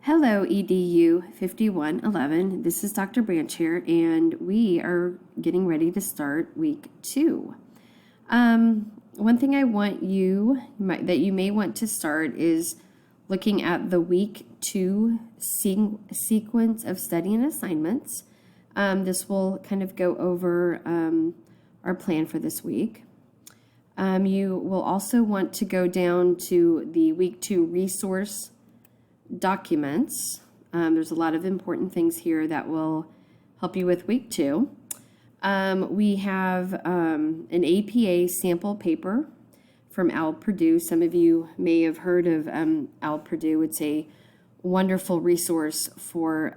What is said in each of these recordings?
Hello, EDU 5111. This is Dr. Branch here, and we are getting ready to start week 2. One thing I want that you may want to start is looking at the week 2 sequence of study and assignments. This will kind of go over our plan for this week. You will also want to go down to the week 2 resource documents. There's a lot of important things here that will help you with week 2. We have an APA sample paper from Al Purdue. Some of you may have heard of Al Purdue. It's a wonderful resource for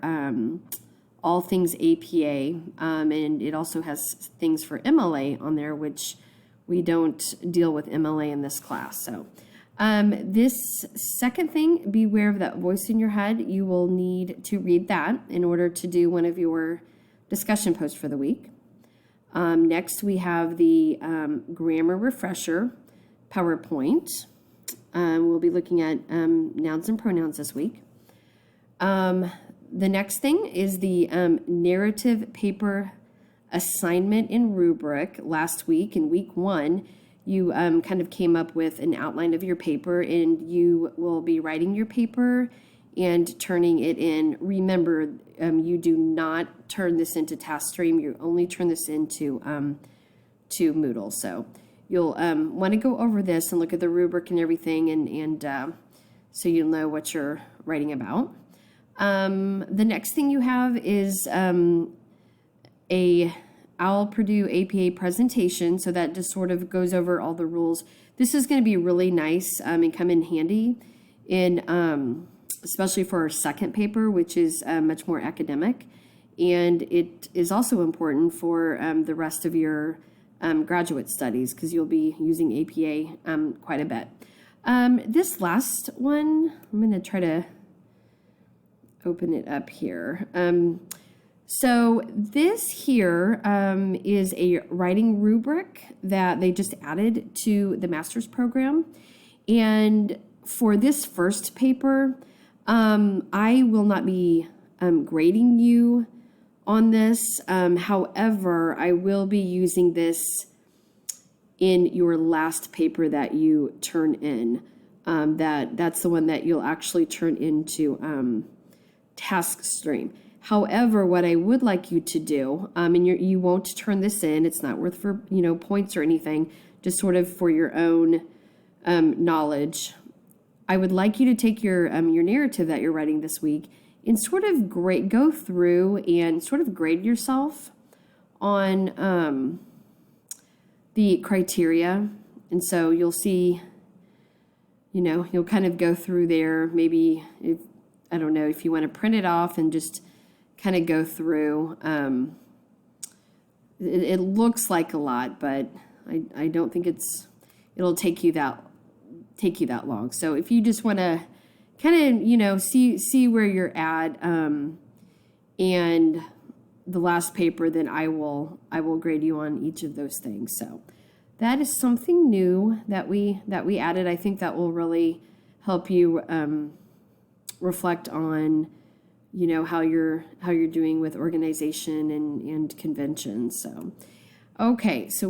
all things APA, and it also has things for MLA on there, which we don't deal with MLA in this class. So this second thing, beware of that voice in your head. You will need to read that in order to do one of your discussion posts for the week. Next, we have the grammar refresher PowerPoint. We'll be looking at nouns and pronouns this week. The next thing is the narrative paper assignment in Rubric. Last week, in week 1, you kind of came up with an outline of your paper, and you will be writing your paper and turning it in. Remember, you do not turn this into TaskStream. You only turn this into to Moodle. So you'll want to go over this and look at the rubric and everything, and so you'll know what you're writing about. The next thing you have is a Al Purdue APA presentation, so that just sort of goes over all the rules. This is going to be really nice and come in handy in especially for our second paper, which is much more academic, and it is also important for the rest of your graduate studies because you'll be using APA quite a bit. This last one, I'm going to try to open it up here. So this here is a writing rubric that they just added to the master's program. And for this first paper, I will not be grading you on this. However, I will be using this in your last paper that you turn in. That's the one that you'll actually turn into TaskStream. However, what I would like you to do, and you won't turn this in, it's not worth for points or anything, just sort of for your own knowledge. I would like you to take your narrative that you're writing this week and sort of go through and sort of grade yourself on the criteria. And so you'll see, you'll kind of go through there. Maybe I don't know if you want to print it off and just kind of go through. It looks like a lot, but I don't think it'll take you that long. So if you just want to kind of see where you're at, and the last paper, then I will grade you on each of those things. So that is something new that we added. I think that will really help you reflect on how you're doing with organization and conventions. So okay, so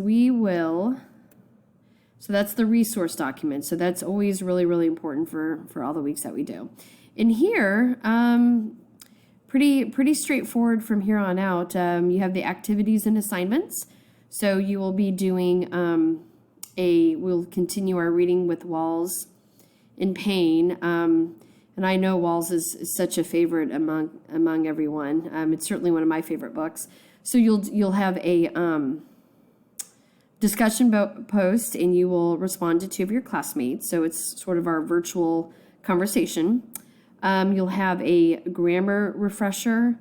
that's the resource document. So that's always really, really important for all the weeks that we do. And here, pretty straightforward from here on out. You have the activities and assignments. So you will be doing we'll continue our reading with Walls in Pain. And I know Walls is such a favorite among everyone. It's certainly one of my favorite books. So you'll have a discussion post, and you will respond to 2 of your classmates. So it's sort of our virtual conversation. You'll have a grammar refresher.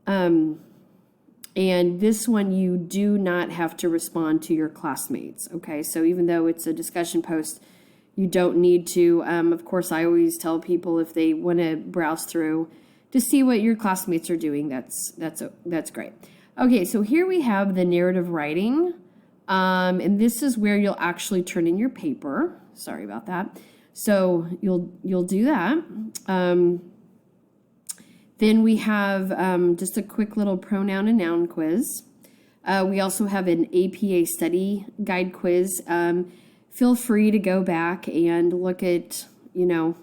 And this one you do not have to respond to your classmates. Okay, so even though it's a discussion post, you don't need to. Of course, I always tell people if they want to browse through to see what your classmates are doing, that's great. Okay, so here we have the narrative writing, and this is where you'll actually turn in your paper. Sorry about that. So you'll do that. Then we have just a quick little pronoun and noun quiz. We also have an APA study guide quiz. Feel free to go back and look at the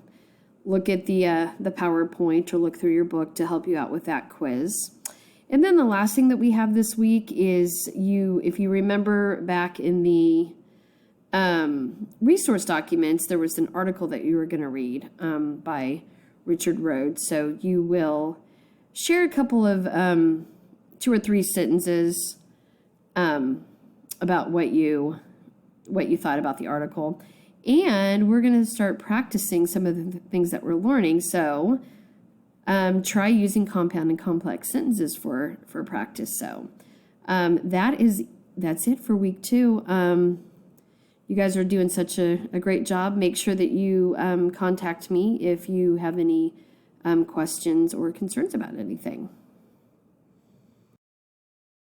PowerPoint or look through your book to help you out with that quiz. And then the last thing that we have this week is if you remember back in the resource documents, there was an article that you were going to read by Richard Rhodes. So you will share a couple of 2 or 3 sentences about what you thought about the article. And we're going to start practicing some of the things that we're learning. So try using compound and complex sentences for practice. So that's it for week 2. You guys are doing such a great job. Make sure that you contact me if you have any questions or concerns about anything.